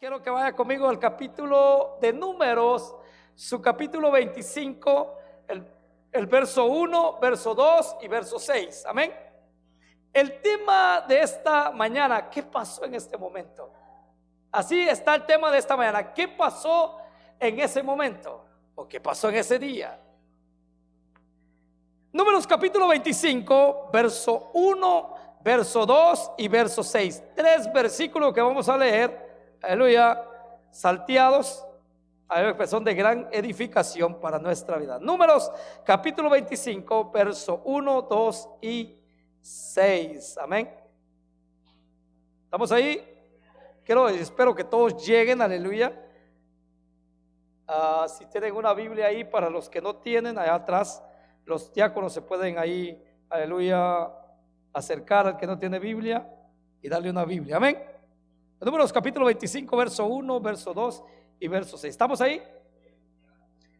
Quiero que vaya conmigo al capítulo de Números, su capítulo 25, el verso 1, verso 2 y verso 6. Amén. El tema de esta mañana, ¿qué pasó en este momento? Así está el tema de esta mañana. ¿Qué pasó en ese momento? ¿O qué pasó en ese día? Números capítulo 25, verso 1, verso 2 y verso 6. Tres versículos que vamos a leer, aleluya, salteados, que son de gran edificación para nuestra vida. Números capítulo 25, verso 1, 2 y 6. Amén. ¿Estamos ahí? Espero que todos lleguen, aleluya. Si tienen una Biblia ahí, para los que no tienen, allá atrás los diáconos se pueden ahí, aleluya, acercar al que no tiene Biblia y darle una Biblia. Amén. Números capítulo 25, verso 1, verso 2 y verso 6. ¿Estamos ahí?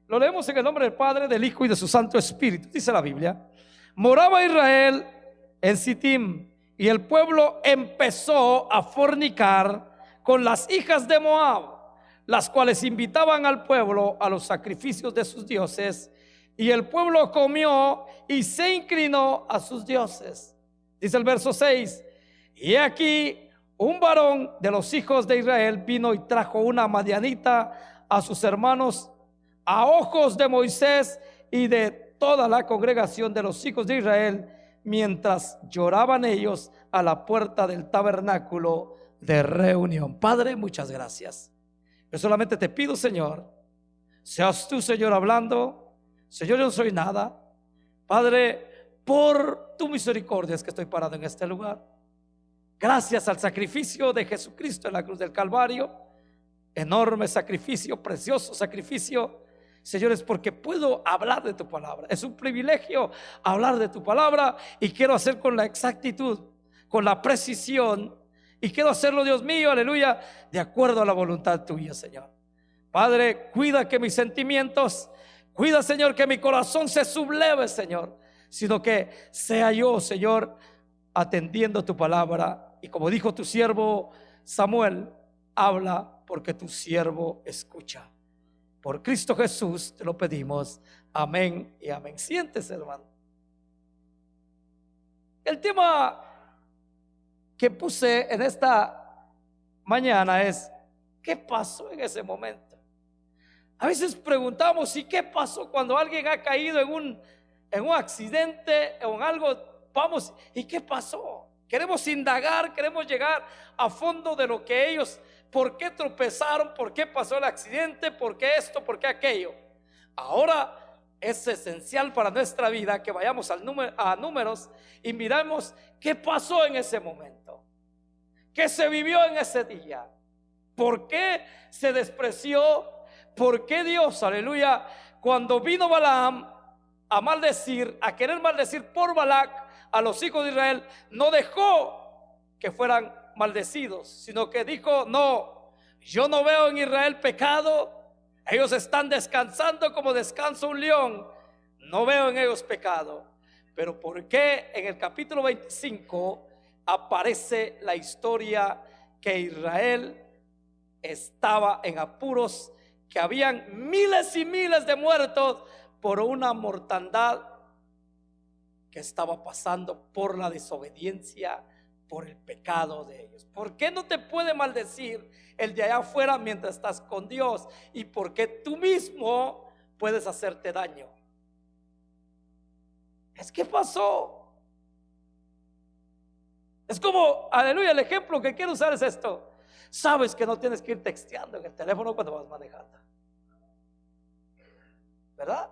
Lo leemos en el nombre del Padre, del Hijo y de su Santo Espíritu. Dice la Biblia: moraba Israel en Sittim, y el pueblo empezó a fornicar con las hijas de Moab, las cuales invitaban al pueblo a los sacrificios de sus dioses, y el pueblo comió y se inclinó a sus dioses. Dice el verso 6: y aquí un varón de los hijos de Israel vino y trajo una madianita a sus hermanos a ojos de Moisés y de toda la congregación de los hijos de Israel, mientras lloraban ellos a la puerta del tabernáculo de reunión. Padre, muchas gracias. Yo solamente te pido, Señor, seas tú, Señor, hablando. Señor, yo no soy nada. Padre, por tu misericordia es que estoy parado en este lugar. Gracias al sacrificio de Jesucristo en la cruz del Calvario, enorme sacrificio, precioso sacrificio, Señor, es porque puedo hablar de tu palabra. Es un privilegio hablar de tu palabra, y quiero hacer con la exactitud, con la precisión, y quiero hacerlo, Dios mío, aleluya, de acuerdo a la voluntad tuya, Señor. Padre, cuida que mis sentimientos, cuida, Señor, que mi corazón se subleve, Señor, sino que sea yo, Señor, atendiendo tu palabra. Y como dijo tu siervo Samuel, habla porque tu siervo escucha. Por Cristo Jesús te lo pedimos. Amén y amén. Siéntese, hermano. El tema que puse en esta mañana es: ¿qué pasó en ese momento? A veces preguntamos: ¿y qué pasó cuando alguien ha caído en un accidente o en algo? Vamos, ¿y qué pasó? Queremos indagar, queremos llegar a fondo de lo que ellos, por qué tropezaron, por qué pasó el accidente, por qué esto, por qué aquello. Ahora es esencial para nuestra vida que vayamos a Números y miramos qué pasó en ese momento, qué se vivió en ese día, por qué se despreció, por qué Dios, aleluya, cuando vino Balaam a maldecir, a querer maldecir por Balac a los hijos de Israel, no dejó que fueran maldecidos, sino que dijo: no, yo no veo en Israel pecado, ellos están descansando como descansa un león, no veo en ellos pecado. Pero ¿por qué en el capítulo 25 aparece la historia que Israel estaba en apuros, que habían miles y miles de muertos por una mortandad que estaba pasando por la desobediencia, por el pecado de ellos? ¿Por qué no te puede maldecir el de allá afuera mientras estás con Dios? ¿Y por qué tú mismo puedes hacerte daño? Es que pasó. Es como, aleluya, el ejemplo que quiero usar es esto. Sabes que no tienes que ir texteando en el teléfono cuando vas manejando, ¿verdad?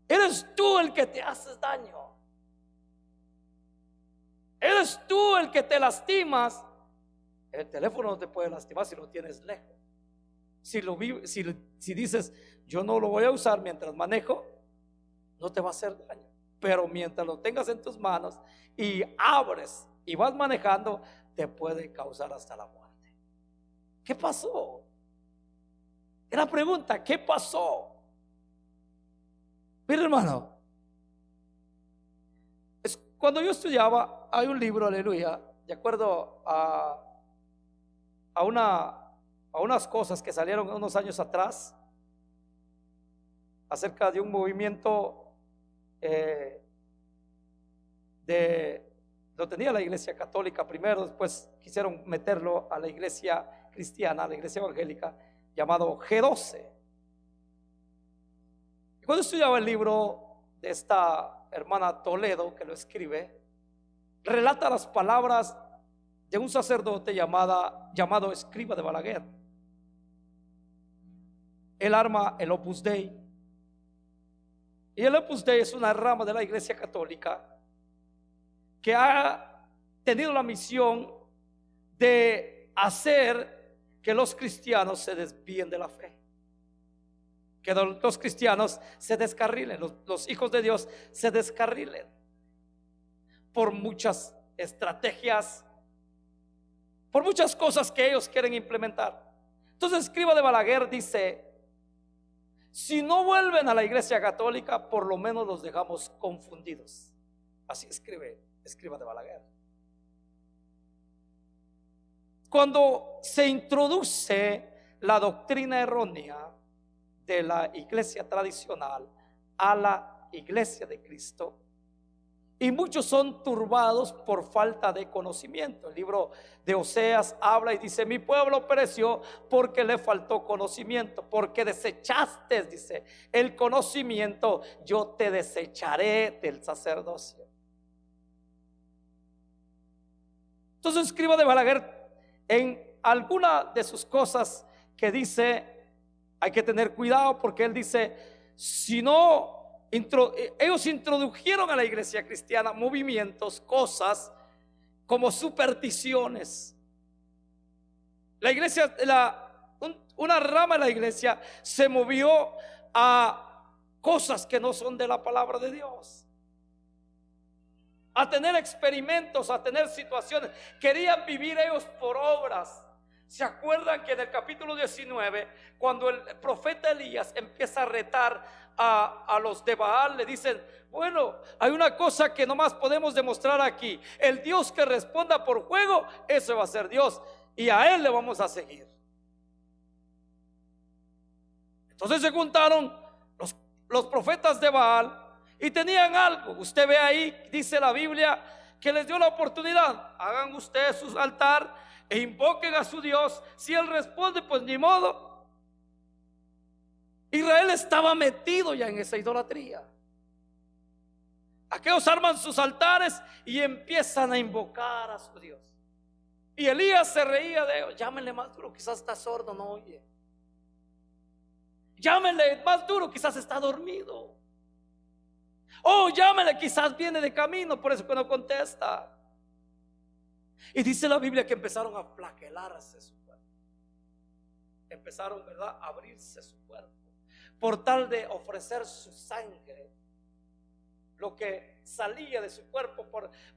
Eres tú el que te haces daño. Eres tú el que te lastimas. El teléfono no te puede lastimar si lo tienes lejos. Si dices: yo no lo voy a usar mientras manejo, no te va a hacer daño. Pero mientras lo tengas en tus manos y abres y vas manejando, te puede causar hasta la muerte. ¿Qué pasó? Era pregunta: ¿qué pasó? Mira, hermano, cuando yo estudiaba, hay un libro, aleluya, de acuerdo a unas cosas que salieron unos años atrás acerca de un movimiento lo tenía la iglesia católica primero, después quisieron meterlo a la iglesia cristiana, a la iglesia evangélica, llamado G12. Y cuando estudiaba el libro de esta hermana Toledo, que lo escribe, relata las palabras de un sacerdote llamado Escriba de Balaguer. Él arma el Opus Dei, y el Opus Dei es una rama de la iglesia católica que ha tenido la misión de hacer que los cristianos se desvíen de la fe, que los cristianos se descarrilen, los hijos de Dios se descarrilen por muchas estrategias, por muchas cosas que ellos quieren implementar. Entonces Escriba de Balaguer dice: si no vuelven a la iglesia católica, por lo menos los dejamos confundidos. Así escribe Escriba de Balaguer. Cuando se introduce la doctrina errónea de la iglesia tradicional a la iglesia de Cristo, y muchos son turbados por falta de conocimiento. El libro de Oseas habla y dice: mi pueblo pereció porque le faltó conocimiento, porque desechaste, dice, el conocimiento, yo te desecharé del sacerdocio. Entonces Escriba de Balaguer, en alguna de sus cosas que dice, hay que tener cuidado, porque él dice: si no, ellos introdujeron a la iglesia cristiana movimientos, cosas como supersticiones. La iglesia, una rama de la iglesia se movió a cosas que no son de la palabra de Dios, a tener experimentos, a tener situaciones. Querían vivir ellos por obras. ¿Se acuerdan que en el capítulo 19, cuando el profeta Elías empieza a retar a los de Baal, le dicen: bueno, hay una cosa que nomás podemos demostrar aquí, el Dios que responda por fuego, ese va a ser Dios, y a él le vamos a seguir? Entonces se juntaron los profetas de Baal y tenían algo. Usted ve ahí, dice la Biblia, que les dio la oportunidad: hagan ustedes su altar e invoquen a su Dios. Si él responde, pues ni modo. Israel estaba metido ya en esa idolatría. Aquellos arman sus altares y empiezan a invocar a su Dios. Y Elías se reía de ellos: llámenle más duro, quizás está sordo, no oye. Llámenle más duro, quizás está dormido. Oh, llámenle, quizás viene de camino, por eso que no contesta. Y dice la Biblia que empezaron a flagelarse su cuerpo. Empezaron, ¿verdad?, a abrirse su cuerpo, por tal de ofrecer su sangre, lo que salía de su cuerpo,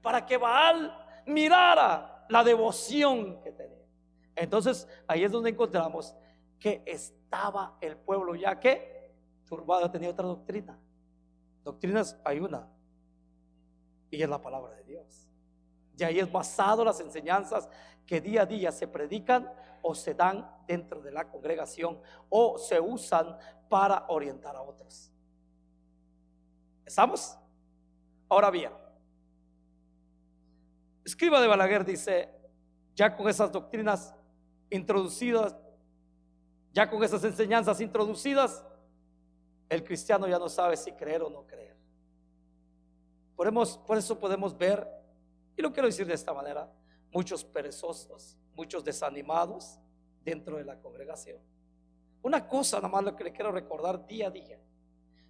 para que Baal mirara la devoción que tenía. Entonces ahí es donde encontramos que estaba el pueblo ya que turbado, tenía otra doctrina. Doctrinas hay una, y es la palabra de Dios. Y ahí es basado las enseñanzas que día a día se predican o se dan dentro de la congregación o se usan para orientar a otros. ¿Estamos? Ahora bien, Escriba de Balaguer dice: ya con esas doctrinas introducidas, ya con esas enseñanzas introducidas, el cristiano ya no sabe si creer o no creer. Por eso podemos ver, y lo quiero decir de esta manera, muchos perezosos, muchos desanimados dentro de la congregación. Una cosa nada más lo que le quiero recordar día a día: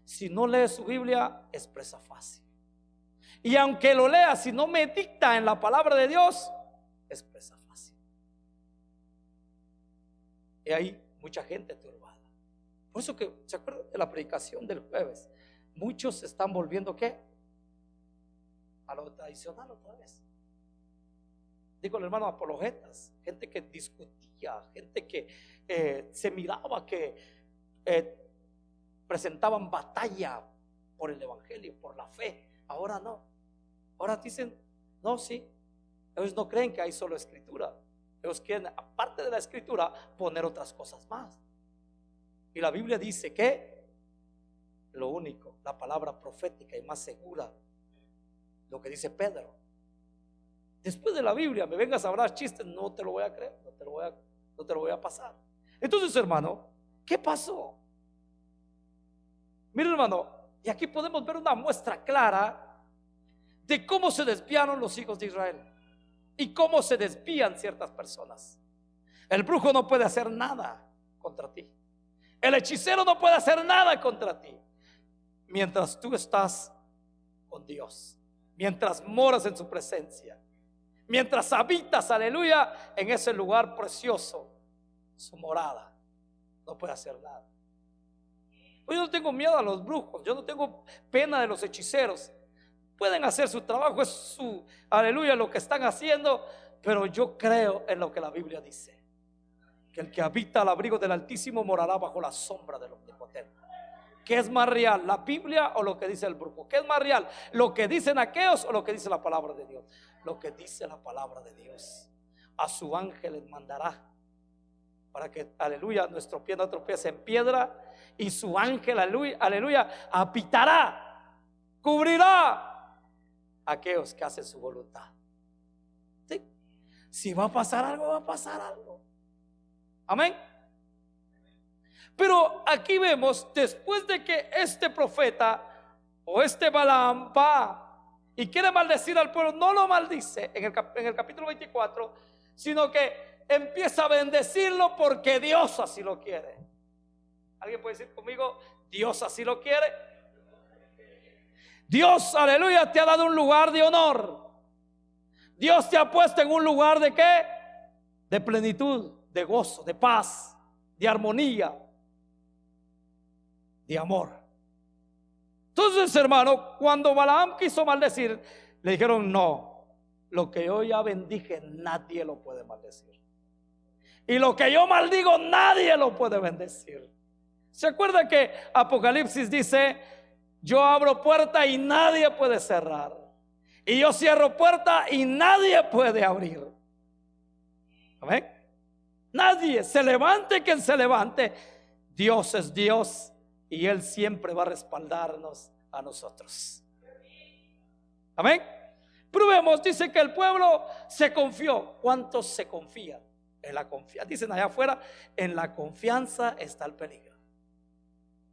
si no lee su Biblia, es presa fácil. Y aunque lo lea, si no medita en la palabra de Dios, es presa fácil. Y hay mucha gente turbada. Por eso que, ¿se acuerdan de la predicación del jueves? Muchos se están volviendo, ¿qué?, a lo tradicional otra vez. Digo, el hermano, apologetas, gente que discutía, gente que se miraba que presentaban batalla por el evangelio, por la fe. Ahora no. Ahora dicen: no, sí, ellos no creen que hay solo escritura, Ellos quieren, aparte de la escritura, poner otras cosas más. Y la Biblia dice que lo único, la palabra profética y más segura, lo que dice Pedro. Después de la Biblia me vengas a hablar chistes, no te lo voy a creer, no te lo voy a pasar. Entonces, hermano, ¿qué pasó? Mira, hermano, y aquí podemos ver una muestra clara de cómo se desviaron los hijos de Israel y cómo se desvían ciertas personas. El brujo no puede hacer nada contra ti. El hechicero no puede hacer nada contra ti mientras tú estás con Dios, mientras moras en su presencia, mientras habitas, aleluya, en ese lugar precioso, su morada. No puede hacer nada. Yo no tengo miedo a los brujos, yo no tengo pena de los hechiceros. Pueden hacer su trabajo, es su, aleluya, lo que están haciendo, pero yo creo en lo que la Biblia dice, que el que habita al abrigo del Altísimo morará bajo la sombra del Omnipotente. ¿Qué es más real, la Biblia o lo que dice el brujo? ¿Qué es más real, lo que dicen aquellos o lo que dice la palabra de Dios? Lo que dice la palabra de Dios. A su ángel mandará para que, aleluya, nuestro pie no tropiece en piedra, y su ángel, aleluya, aleluya, habitará, cubrirá a aquellos que hacen su voluntad. ¿Sí? Si va a pasar algo, va a pasar algo. Amén. Pero aquí vemos, después de que este profeta o este Balaam va y quiere maldecir al pueblo, no lo maldice en el capítulo 24, sino que empieza a bendecirlo porque Dios así lo quiere. ¿Alguien puede decir conmigo, Dios así lo quiere? Dios, aleluya, te ha dado un lugar de honor. Dios te ha puesto en un lugar de ¿qué? De plenitud, de gozo, de paz, de armonía, de amor. Entonces, hermano, cuando Balaam quiso maldecir, le dijeron: no, lo que yo ya bendije nadie lo puede maldecir, y lo que yo maldigo nadie lo puede bendecir. ¿Se acuerda que Apocalipsis dice: yo abro puerta y nadie puede cerrar, y yo cierro puerta y nadie puede abrir? Amén. Nadie, se levante quien se levante, Dios es Dios y Él siempre va a respaldarnos a nosotros. Amén. Probemos, dice que el pueblo se confió. ¿Cuántos se confían? En la confianza, dicen allá afuera, en la confianza está el peligro.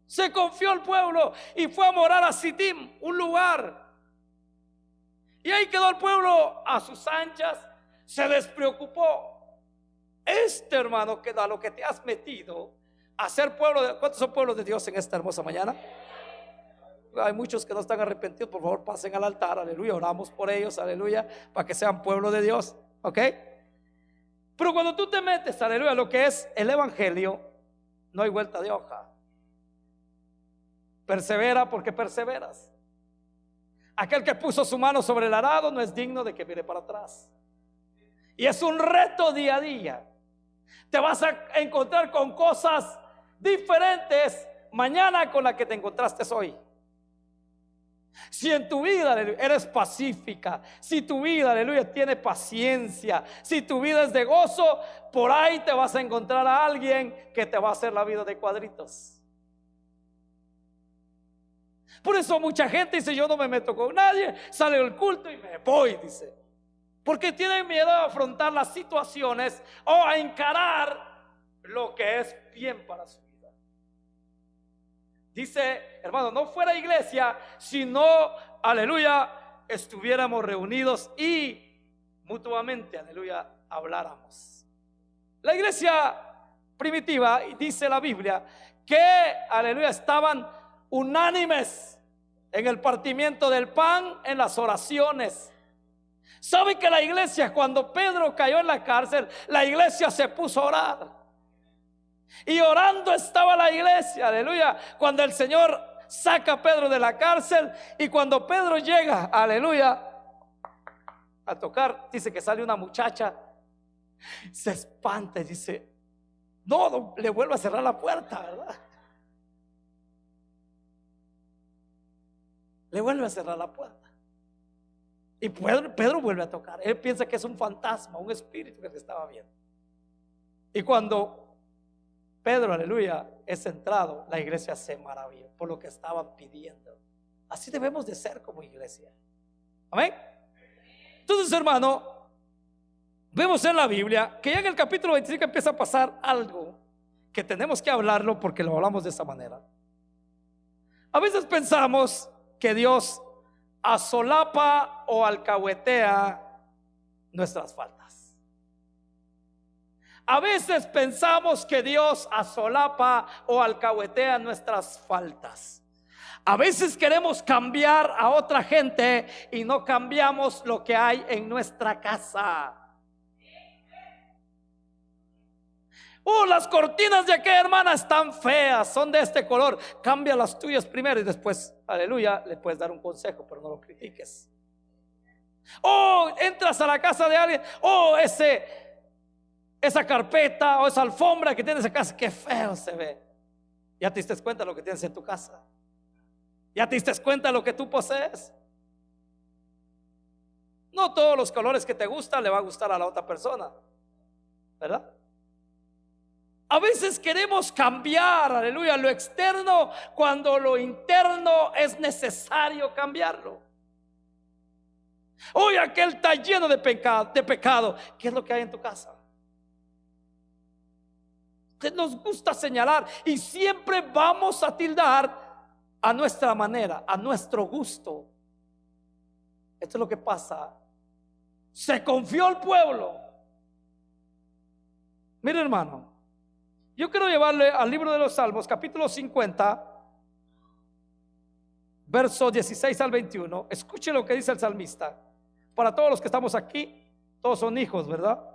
Se confió el pueblo y fue a morar a Sittim, un lugar, y ahí quedó el pueblo a sus anchas. Se despreocupó. Este, hermano, que da lo que te has metido a ser pueblo de, ¿cuántos son pueblos de Dios en esta hermosa mañana? Hay muchos que no están arrepentidos. Por favor, pasen al altar, aleluya, oramos por ellos, aleluya, para que sean pueblo de Dios, ¿ok? Pero cuando tú te metes, aleluya, lo que es el evangelio, no hay vuelta de hoja. Persevera porque perseveras. Aquel que puso su mano sobre el arado no es digno de que mire para atrás. Y es un reto día a día. Te vas a encontrar con cosas diferentes mañana con la que te encontraste hoy. Si en tu vida, aleluya, eres pacífica, si tu vida, aleluya, tiene paciencia, si tu vida es de gozo, por ahí te vas a encontrar a alguien que te va a hacer la vida de cuadritos. Por eso mucha gente dice: yo no me meto con nadie, sale del culto y me voy, dice, porque tienen miedo a afrontar las situaciones o a encarar lo que es bien para su vida. Dice, hermano, no fuera iglesia si no, aleluya, estuviéramos reunidos y mutuamente, aleluya, habláramos. La iglesia primitiva, dice la Biblia, que, aleluya, estaban unánimes en el partimiento del pan, en las oraciones. ¿Sabe que la iglesia, cuando Pedro cayó en la cárcel, la iglesia se puso a orar? Y orando estaba la iglesia, aleluya, cuando el Señor saca a Pedro de la cárcel. Y cuando Pedro llega, aleluya, a tocar, dice que sale una muchacha, se espanta y dice: no, le vuelve a cerrar la puerta, ¿verdad? Le vuelve a cerrar la puerta. Y Pedro vuelve a tocar. Él piensa que es un fantasma, un espíritu que se estaba viendo. Y cuando Pedro, aleluya, es centrado, la iglesia se maravilla por lo que estaban pidiendo. Así debemos de ser como iglesia. Amén. Entonces, hermano, vemos en la Biblia que ya en el capítulo 25 empieza a pasar algo que tenemos que hablarlo, porque lo hablamos de esta manera. A veces pensamos que Dios asolapa o alcahuetea nuestras faltas. A veces pensamos que Dios asolapa o alcahuetea nuestras faltas. A veces queremos cambiar a otra gente y no cambiamos lo que hay en nuestra casa. Las cortinas de aquella hermana están feas, son de este color. Cambia las tuyas primero y después, aleluya, le puedes dar un consejo, pero no lo critiques. Entras a la casa de alguien, esa carpeta o esa alfombra que tienes en casa, qué feo se ve. Ya te diste cuenta de lo que tienes en tu casa. Ya te diste cuenta de lo que tú posees. No todos los colores que te gustan le va a gustar a la otra persona, ¿verdad? A veces queremos cambiar, aleluya, lo externo cuando lo interno es necesario cambiarlo. Aquel está lleno de pecado. ¿Qué es lo que hay en tu casa? Nos gusta señalar y siempre vamos a tildar a nuestra manera, a nuestro gusto. Esto es lo que pasa. Se confió el pueblo. Mire, hermano, yo quiero llevarle al libro de los Salmos, capítulo 50, versos 16 al 21. Escuche lo que dice el salmista. Para todos los que estamos aquí, todos son hijos, ¿verdad?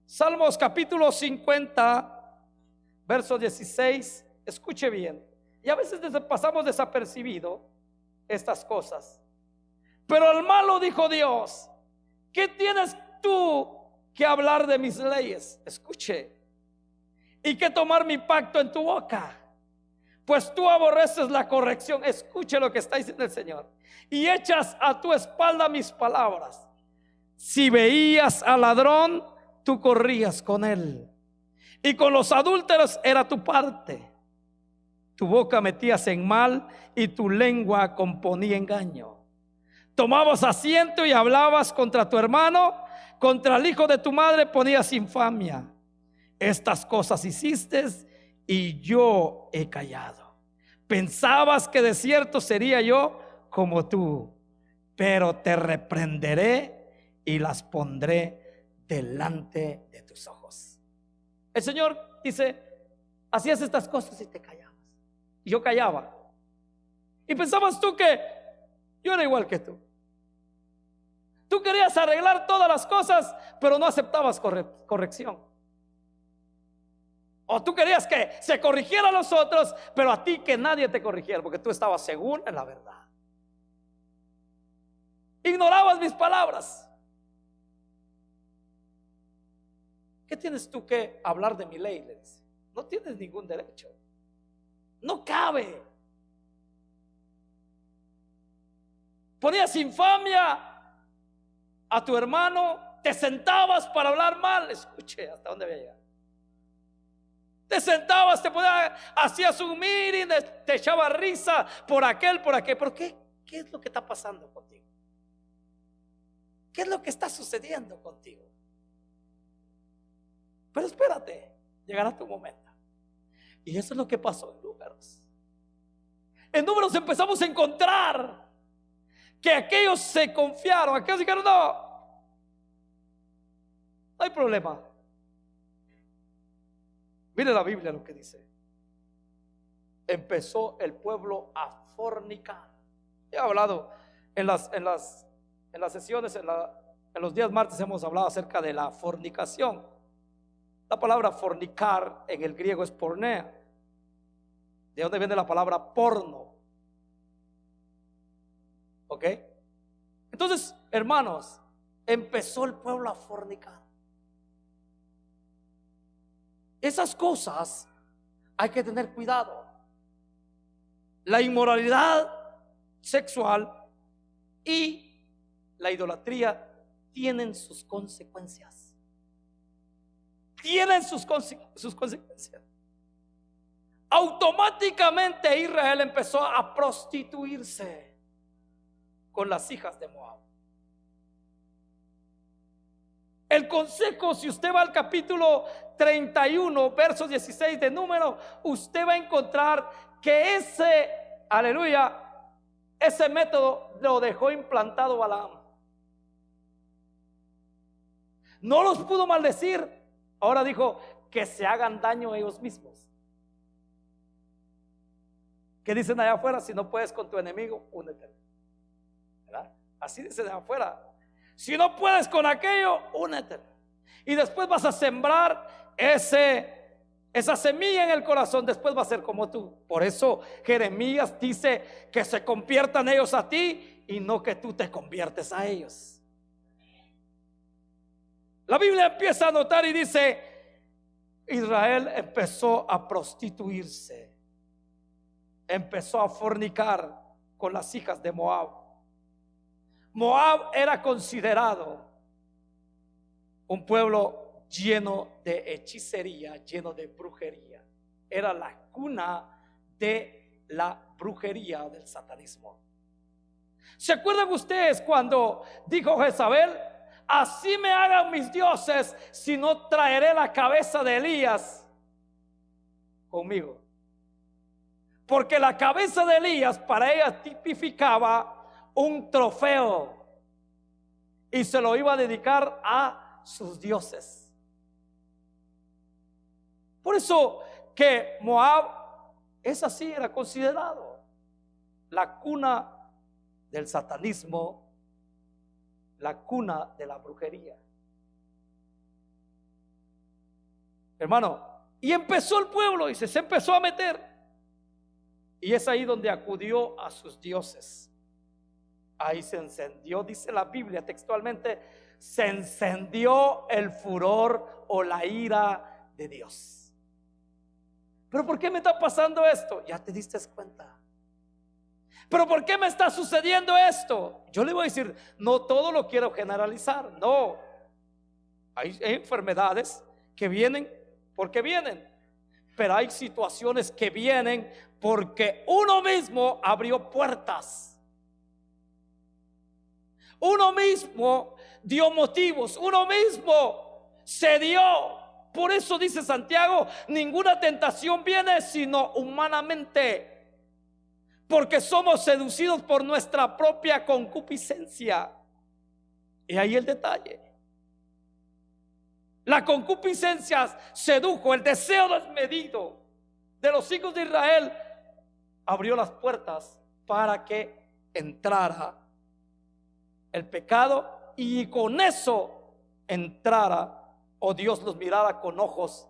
Salmos capítulo 50, verso 16. Escuche bien. Y a veces pasamos desapercibido estas cosas. Pero al malo dijo Dios: ¿qué tienes tú que hablar de mis leyes? Escuche. Y que tomar mi pacto en tu boca, pues tú aborreces la corrección. Escuche lo que está diciendo el Señor. Y echas a tu espalda mis palabras. Si veías al ladrón, tú corrías con él, y con los adúlteros era tu parte. Tu boca metías en mal, y tu lengua componía engaño. Tomabas asiento y hablabas contra tu hermano, contra el hijo de tu madre ponías infamia. Estas cosas hiciste y yo he callado. Pensabas que de cierto sería yo como tú, pero te reprenderé y las pondré delante de tus ojos. El Señor dice: hacías estas cosas y te callabas. Y yo callaba. Y pensabas tú que yo era igual que tú. Tú querías arreglar todas las cosas, pero no aceptabas corrección. O tú querías que se corrigieran los otros, pero a ti que nadie te corrigiera, porque tú estabas seguro en la verdad. Ignorabas mis palabras. ¿Qué tienes tú que hablar de mi ley? Le dice. No tienes ningún derecho. No cabe. Ponías infamia a tu hermano, te sentabas para hablar mal. Escuche hasta dónde voy a llegar. Te sentabas, hacías un meeting, te echaba risa por aquel, por aquel. ¿Pero qué es lo que está pasando contigo? ¿Qué es lo que está sucediendo contigo? Pero espérate, llegará tu momento. Y eso es lo que pasó en Números. En Números empezamos a encontrar que aquellos se confiaron, aquellos dijeron: no hay problema. Mire la Biblia lo que dice. Empezó el pueblo a fornicar. He hablado en las sesiones, en los días martes hemos hablado acerca de la fornicación. La palabra fornicar en el griego es pornea, de donde viene la palabra porno. ¿Ok? Entonces, hermanos, empezó el pueblo a fornicar. Esas cosas hay que tener cuidado. La inmoralidad sexual y la idolatría tienen sus consecuencias. Tienen sus consecuencias. Automáticamente Israel empezó a prostituirse con las hijas de Moab. El consejo, si usted va al capítulo 31, verso 16 de Número, usted va a encontrar que ese método lo dejó implantado Balaam. No los pudo maldecir. Ahora dijo que se hagan daño ellos mismos. ¿Qué dicen allá afuera? Si no puedes con tu enemigo, únete. ¿Verdad? Así dicen allá afuera. Si no puedes con aquello, únete. Y después vas a sembrar esa semilla en el corazón. Después va a ser como tú. Por eso Jeremías dice que se conviertan ellos a ti y no que tú te conviertes a ellos. La Biblia empieza a notar y dice: Israel empezó a prostituirse, empezó a fornicar con las hijas de Moab. Moab era considerado un pueblo lleno de hechicería, lleno de brujería. Era la cuna de la brujería, del satanismo. ¿Se acuerdan ustedes cuando dijo Jezabel: así me hagan mis dioses, si no traeré la cabeza de Elías conmigo? Porque la cabeza de Elías para ella tipificaba un trofeo y se lo iba a dedicar a sus dioses. Por eso que Moab es así, era considerado la cuna del satanismo, la cuna de la brujería. Hermano, y empezó el pueblo y se empezó a meter. Y es ahí donde acudió a sus dioses. Ahí se encendió, dice la Biblia textualmente, se encendió el furor o la ira de Dios. ¿Pero por qué me está pasando esto? Ya te diste cuenta. ¿Pero por qué me está sucediendo esto? Yo le voy a decir, no todo lo quiero generalizar. No, hay enfermedades que vienen porque vienen, pero hay situaciones que vienen porque uno mismo abrió puertas. Uno mismo dio motivos, uno mismo se dio. Por eso dice Santiago: ninguna tentación viene sino humanamente, porque somos seducidos por nuestra propia concupiscencia. Y ahí el detalle. La concupiscencia sedujo, el deseo desmedido de los hijos de Israel abrió las puertas para que entrara el pecado, y con eso entrara, o Dios los mirara con ojos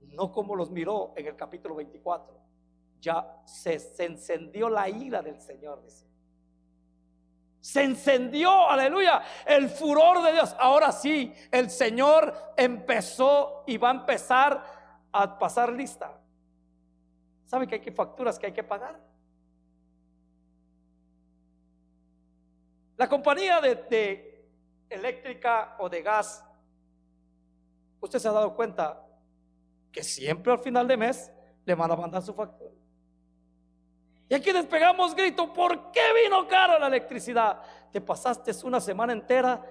no como los miró en el capítulo 24. Ya se encendió la ira del Señor, dice. Se encendió, aleluya, el furor de Dios. Ahora sí, el Señor empezó y va a empezar a pasar lista. ¿Sabe que hay facturas que hay que pagar? La compañía de eléctrica o de gas, usted se ha dado cuenta que siempre al final de mes le van a mandar su factura. Y aquí les pegamos grito: ¿por qué vino caro la electricidad? Te pasaste una semana entera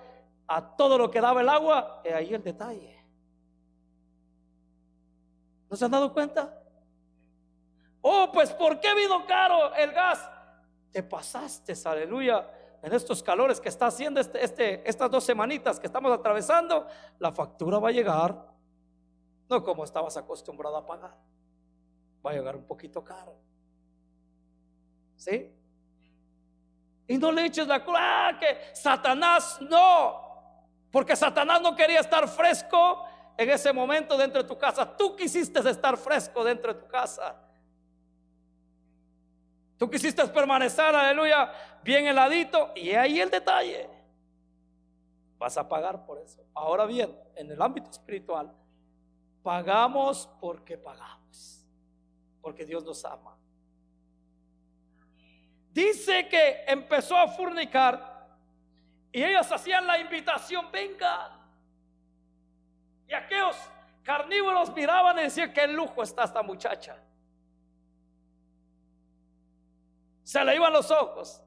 a todo lo que daba el agua. Y ahí el detalle. ¿No se han dado cuenta? Oh, pues ¿por qué vino caro el gas? Te pasaste, aleluya, en estos calores que está haciendo estas 2 semanitas que estamos atravesando. La factura va a llegar no como estabas acostumbrado a pagar, va a llegar un poquito caro. ¿Sí? Y no le eches la culpa que Satanás, no, porque Satanás no quería estar fresco en ese momento dentro de tu casa. Tú quisiste estar fresco dentro de tu casa. Tú quisiste permanecer, aleluya, bien heladito. Y ahí el detalle: vas a pagar por eso. Ahora bien, en el ámbito espiritual, pagamos porque pagamos, porque Dios nos ama. Dice que empezó a fornicar Y ellos hacían la invitación, vengan. Y aquellos carnívoros miraban y decían, qué lujo está esta muchacha. Se le iban los ojos.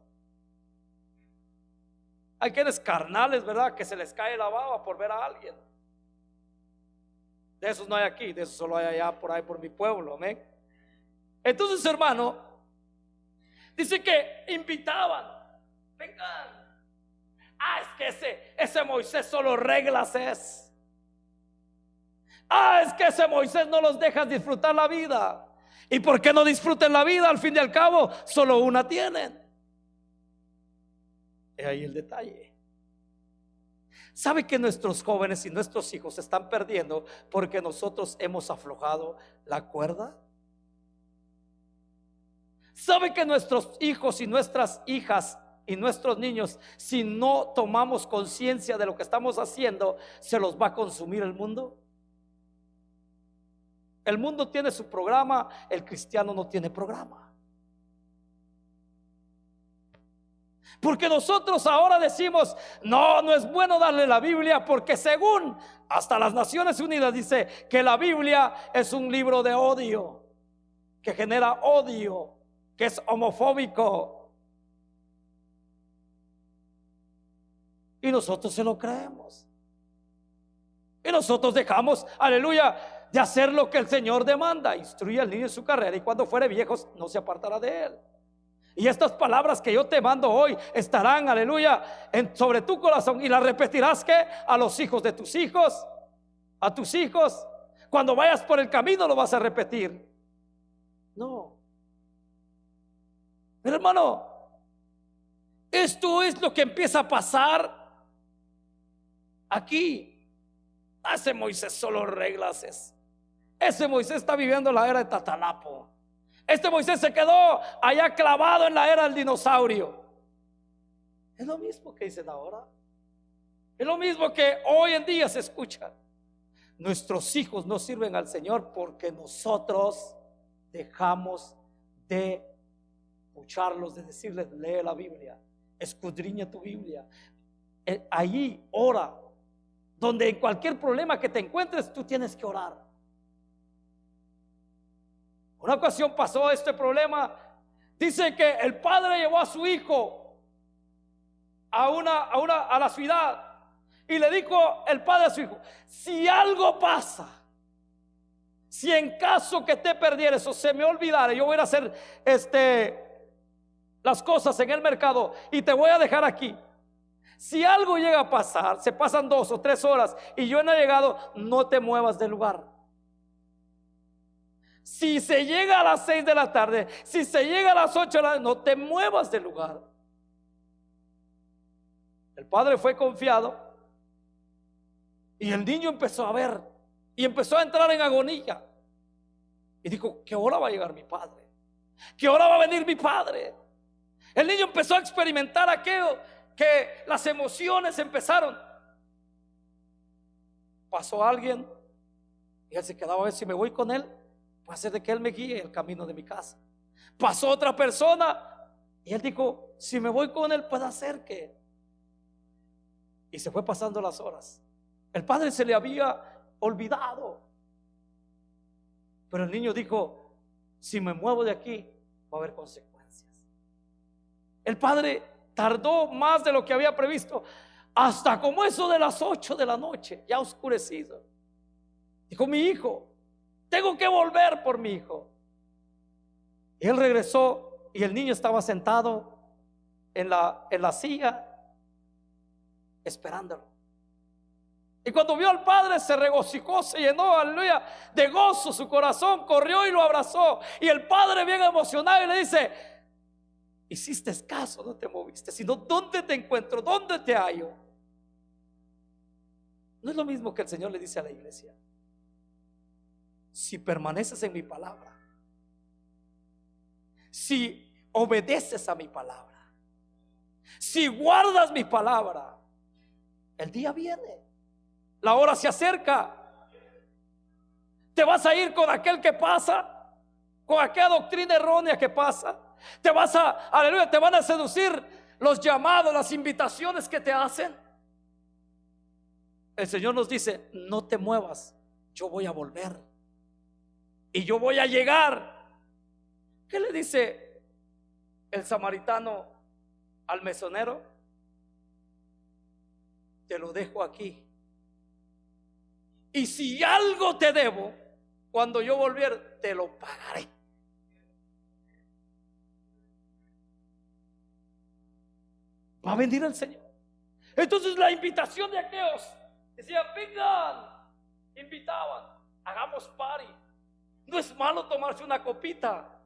Hay quienes carnales, ¿verdad? Que se les cae la baba por ver a alguien. De esos no hay aquí, de esos solo hay allá por ahí por mi pueblo, amén. Entonces, hermano, dice que invitaban, vengan. Es que ese Moisés solo reglas es. Es que ese Moisés no los deja disfrutar la vida. ¿Y por qué no disfruten la vida? Al fin y al cabo, solo una tienen. Es ahí el detalle. ¿Sabe que nuestros jóvenes y nuestros hijos se están perdiendo porque nosotros hemos aflojado la cuerda? ¿Sabe que nuestros hijos y nuestras hijas y nuestros niños, si no tomamos conciencia de lo que estamos haciendo, se los va a consumir el mundo? El mundo tiene su programa, el cristiano no tiene programa. Porque nosotros ahora decimos, no es bueno darle la Biblia, porque según hasta las Naciones Unidas dice que la Biblia es un libro de odio, que genera odio, que es homofóbico. Y nosotros se lo creemos. Y nosotros dejamos, aleluya, de hacer lo que el Señor demanda. Instruye al niño en su carrera y cuando fuere viejo no se apartará de él. Y estas palabras que yo te mando hoy estarán, aleluya, sobre tu corazón, y las repetirás que a los hijos de tus hijos, a tus hijos. Cuando vayas por el camino lo vas a repetir. No. Pero hermano, esto es lo que empieza a pasar aquí. Ese Moisés solo reglas es. Ese Moisés está viviendo la era de Tatalapo. Este Moisés se quedó allá clavado en la era del dinosaurio. Es lo mismo que dicen ahora. Es lo mismo que hoy en día se escucha. Nuestros hijos no sirven al Señor porque nosotros dejamos de escucharlos, de decirles, lee la Biblia, escudriña tu Biblia. Allí ora. Donde en cualquier problema que te encuentres, tú tienes que orar. Una ocasión pasó este problema. Dice que el padre llevó a su hijo a la ciudad y le dijo el padre a su hijo: si algo pasa, si en caso que te perdieres o se me olvidara, yo voy a ir a hacer las cosas en el mercado y te voy a dejar aquí. Si algo llega a pasar, se pasan 2 o 3 horas y yo no he llegado, no te muevas del lugar. Si se llega a las 6 de la tarde, si se llega a las 8 de la tarde, no te muevas del lugar. El padre fue confiado y el niño empezó a ver y empezó a entrar en agonía. Y dijo: ¿qué hora va a llegar mi padre? ¿Qué hora va a venir mi padre? El niño empezó a experimentar aquello que las emociones empezaron. Pasó alguien y él se quedaba a ver: si me voy con él, puede ser de que él me guíe el camino de mi casa. Pasó otra persona y él dijo: si me voy con él, puede hacer que. Y se fue pasando las horas. El padre se le había olvidado, pero el niño dijo: si me muevo de aquí, va a haber consecuencias. El padre tardó más de lo que había previsto, hasta como eso de las 8 de la noche, ya oscurecido. Dijo: mi hijo, tengo que volver por mi hijo. Y él regresó y el niño estaba sentado en la silla esperándolo. Y cuando vio al padre, se regocijó, se llenó, aleluya, de gozo su corazón, corrió y lo abrazó. Y el padre, bien emocionado, y le dice: hiciste caso, no te moviste, sino ¿dónde te encuentro? ¿Dónde te hallo? No es lo mismo que el Señor le dice a la iglesia: si permaneces en mi palabra, si obedeces a mi palabra, si guardas mi palabra, el día viene, la hora se acerca. Te vas a ir con aquel que pasa, con aquella doctrina errónea que pasa. Te vas aleluya, te van a seducir los llamados, las invitaciones que te hacen, el Señor nos dice: no te muevas, yo voy a volver y yo voy a llegar. ¿Qué le dice el samaritano al mesonero? Te lo dejo aquí, y si algo te debo, cuando yo volviera te lo pagaré. Va a venir el Señor. Entonces la invitación de aquellos decía: vengan, invitaban, hagamos party. No es malo tomarse una copita,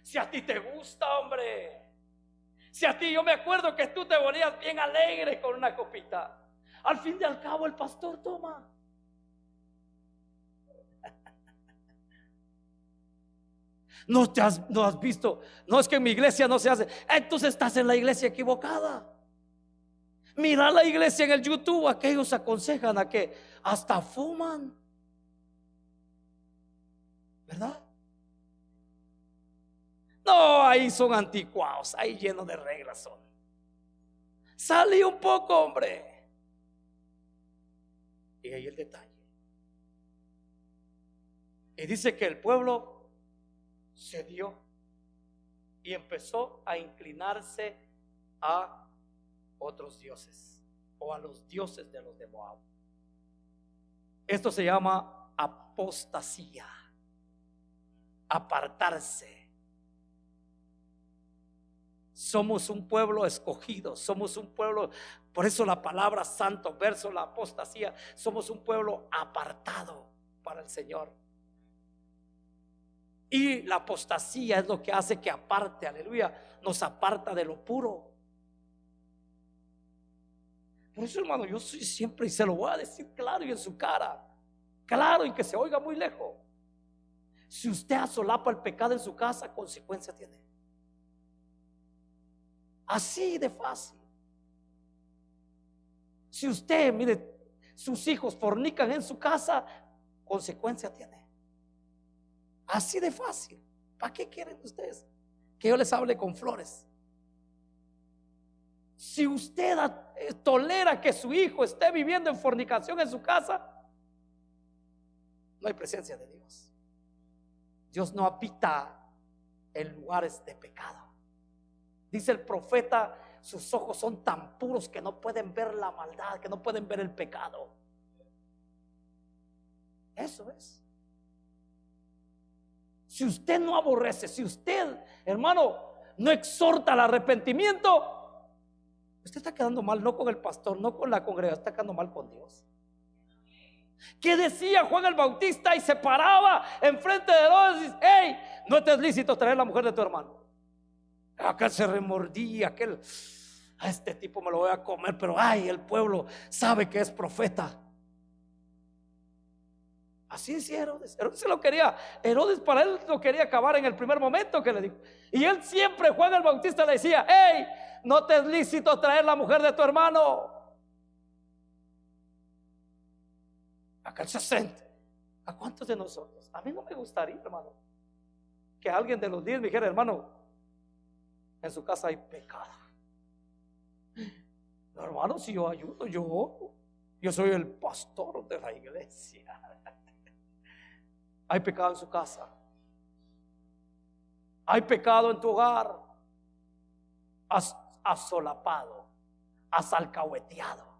si a ti te gusta, hombre. Si a ti, yo me acuerdo que tú te ponías bien alegre con una copita. Al fin y al cabo el pastor toma. No has visto. No, es que en mi iglesia no se hace. Entonces estás en la iglesia equivocada. Mira la iglesia en el YouTube. Aquellos aconsejan a que hasta fuman, ¿verdad? No, ahí son anticuados, ahí llenos de reglas son. Salí un poco, hombre. Y ahí el detalle. Y dice que el pueblo se dio y empezó a inclinarse a otros dioses, o a los dioses de los de Moab. Esto se llama apostasía, apartarse. Somos un pueblo escogido, somos un pueblo, por eso la palabra santo verso la apostasía, somos un pueblo apartado para el Señor. Y la apostasía es lo que hace que aparte, aleluya, nos aparta de lo puro. Por eso, hermano, yo soy siempre, y se lo voy a decir claro y en su cara, claro, y que se oiga muy lejos: si usted asolapa el pecado en su casa, consecuencia tiene. Así de fácil. Si usted, mire, sus hijos fornican en su casa, consecuencia tiene. Así de fácil. ¿Para qué quieren ustedes que yo les hable con flores? Si usted tolera que su hijo esté viviendo en fornicación en su casa, no hay presencia de Dios. Dios no habita en lugares de pecado. Dice el profeta: sus ojos son tan puros que no pueden ver la maldad, que no pueden ver el pecado. Eso es. Si usted no aborrece, si usted, hermano, no exhorta al arrepentimiento, usted está quedando mal, no con el pastor, no con la congregación, está quedando mal con Dios. ¿Qué decía Juan el Bautista? Y se paraba enfrente de Herodes y dice: hey, no te es lícito traer la mujer de tu hermano. Aquel se remordía, aquel: a este tipo me lo voy a comer, pero ay, el pueblo sabe que es profeta. Así decía Herodes. Herodes se lo quería, Herodes para él lo quería acabar en el primer momento que le dijo. Y él siempre, Juan el Bautista, le decía: hey, no te es lícito traer la mujer de tu hermano. Acá se siente. ¿A cuántos de nosotros? A mí no me gustaría, hermano, que alguien de los 10 me dijera: hermano, en su casa hay pecado. No, hermano, si yo ayudo, yo soy el pastor de la iglesia. Hay pecado en su casa, hay pecado en tu hogar. Has asolapado, has alcahueteado.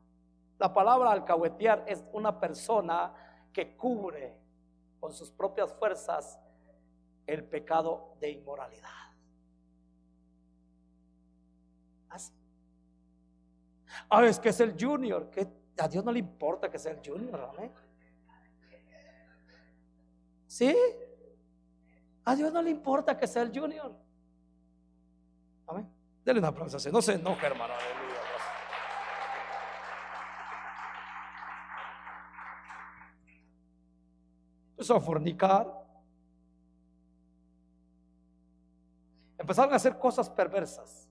La palabra alcahuetear es una persona que cubre con sus propias fuerzas el pecado de inmoralidad. Así. Es que es el junior, que a Dios no le importa que sea el junior, amén. ¿Sí? A Dios no le importa que sea el junior. Amén. Denle un aplauso así. No se enoje, hermano. Aleluya. Empezó a fornicar. Empezaron a hacer cosas perversas.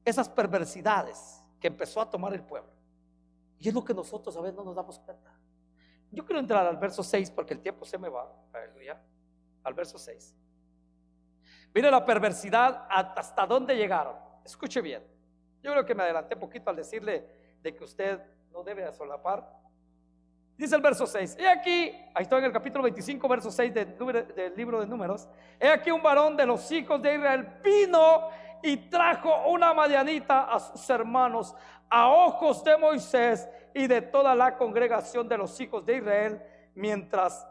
Esas perversidades que empezó a tomar el pueblo. Y es lo que nosotros a veces no nos damos cuenta. Yo quiero entrar al verso 6 porque el tiempo se me va. Aleluya. Al verso 6. Mire la perversidad hasta dónde llegaron. Escuche bien. Yo creo que me adelanté un poquito al decirle de que usted no debe solapar. Dice el verso 6. He aquí, ahí estoy en el capítulo 25, verso 6 del libro de Números. He aquí un varón de los hijos de Israel vino y trajo una madianita a sus hermanos a ojos de Moisés y de toda la congregación de los hijos de Israel, mientras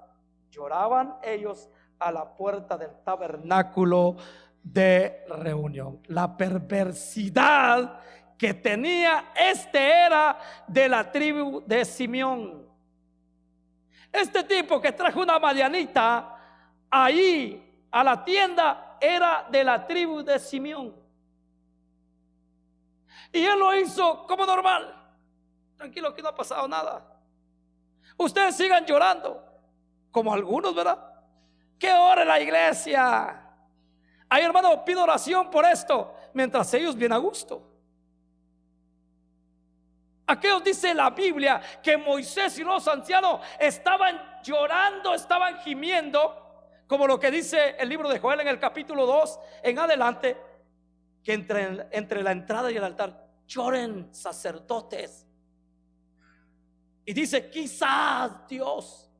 lloraban ellos a la puerta del tabernáculo de reunión. La perversidad que tenía era de la tribu de Simeón. Este tipo que trajo una madianita ahí a la tienda era de la tribu de Simeón. Y él lo hizo como normal. Tranquilo, que no ha pasado nada. Ustedes sigan llorando, como algunos, ¿verdad? Que ore la iglesia. Ay, hermano, pido oración por esto, mientras ellos vienen a gusto. Aquellos, dice la Biblia, que Moisés y los ancianos estaban llorando, estaban gimiendo, como lo que dice el libro de Joel en el capítulo 2 en adelante, que entre la entrada y el altar lloren sacerdotes. Y dice, quizás Dios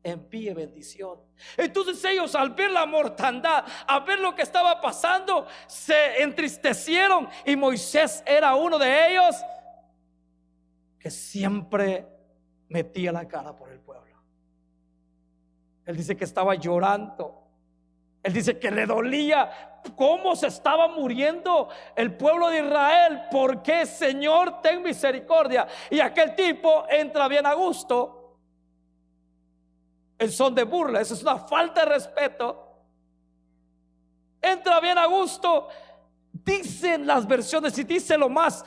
envíe bendición. Entonces ellos, al ver la mortandad, al ver lo que estaba pasando, se entristecieron. Y Moisés era uno de ellos que siempre metía la cara por el pueblo. Él dice que estaba llorando. Él dice que le dolía cómo se estaba muriendo el pueblo de Israel. ¿Por qué, Señor, ten misericordia? Y aquel tipo entra bien a gusto en son de burla. Eso es una falta de respeto. Entra bien a gusto. Dicen las versiones y dice lo más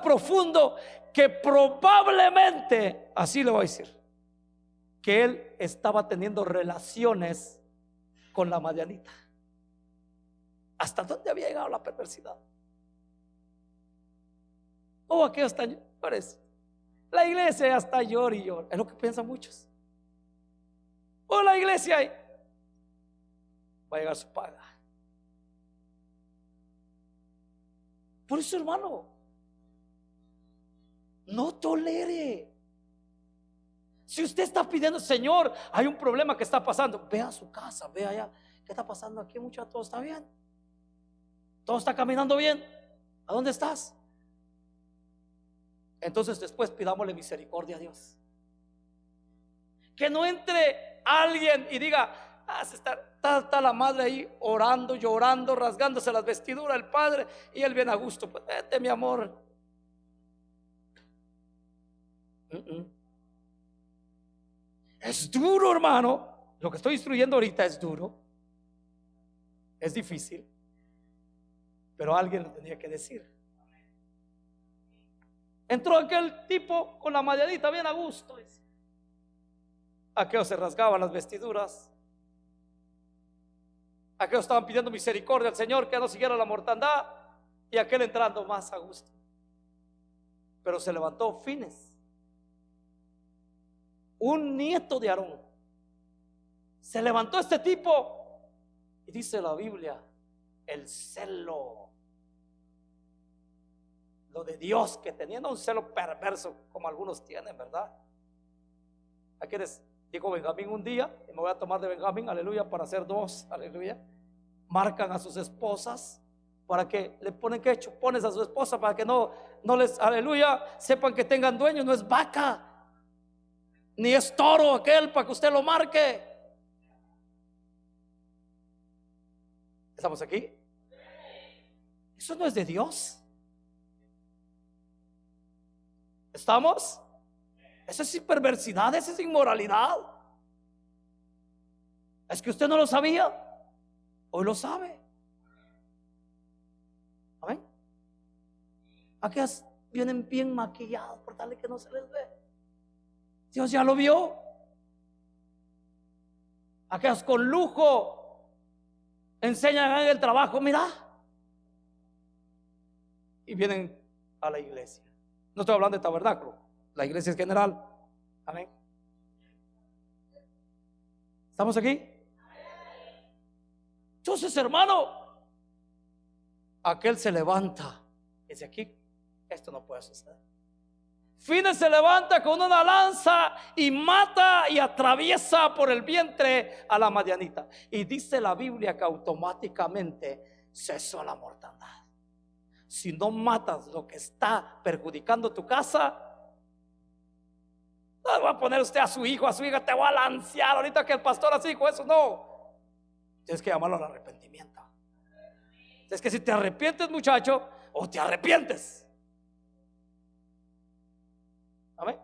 profundo, que probablemente, así le voy a decir, que él estaba teniendo relaciones con la madianita. ¿Hasta dónde había llegado la perversidad? Oh, aquellos están llores. La iglesia ya está llor y llor. Es lo que piensan muchos. Oh, la iglesia ahí va a llegar su paga. Por eso, hermano, no tolere. Si usted está pidiendo, Señor, hay un problema que está pasando, ve a su casa, ve allá. ¿Qué está pasando aquí, muchacho? ¿Todo está bien? ¿Todo está caminando bien? ¿A dónde estás? Entonces después pidámosle misericordia a Dios. Que no entre alguien y diga, está la madre ahí orando, llorando, rasgándose las vestiduras, el padre, y él viene a gusto. Pues vete, mi amor. Es duro, hermano. Lo que estoy instruyendo ahorita es duro, es difícil, pero alguien lo tenía que decir. Entró aquel tipo con la madianita bien a gusto. Aquellos se rasgaban las vestiduras. Aquellos estaban pidiendo misericordia al Señor, que no siguiera la mortandad, y aquel entrando más a gusto. Pero se levantó Fines, un nieto de Aarón. Se levantó este tipo y dice la Biblia, el celo, lo de Dios que tenía, no un celo perverso como algunos tienen, ¿verdad? Aquí dijo Benjamín un día, y me voy a tomar de Benjamín, aleluya, para hacer dos, aleluya. Marcan a sus esposas para que le ponen que chupones a su esposa para que no les, aleluya, sepan que tengan dueño. No es vaca ni es toro aquel para que usted lo marque. ¿Estamos aquí? Eso no es de Dios. ¿Estamos? Eso es perversidad, eso es inmoralidad. Es que usted no lo sabía, hoy lo sabe. Amén. Aquellas vienen bien maquilladas por tal que no se les ve. Dios ya lo vio. Aquellas con lujo enseñan en el trabajo, mira, y vienen a la iglesia. No estoy hablando de tabernáculo, la iglesia es general. Amén. ¿Estamos aquí? Entonces, hermano, aquel se levanta. Dice aquí, esto no puede suceder. Fines se levanta con una lanza y mata y atraviesa por el vientre a la madianita. Y dice la Biblia que automáticamente cesó la mortandad. Si no matas lo que está perjudicando tu casa, no va a poner usted a su hijo, a su hija, te voy a lancear ahorita que el pastor así dijo eso. No, tienes que llamarlo al arrepentimiento. Es que si te arrepientes, muchacho, o te arrepientes. Amén.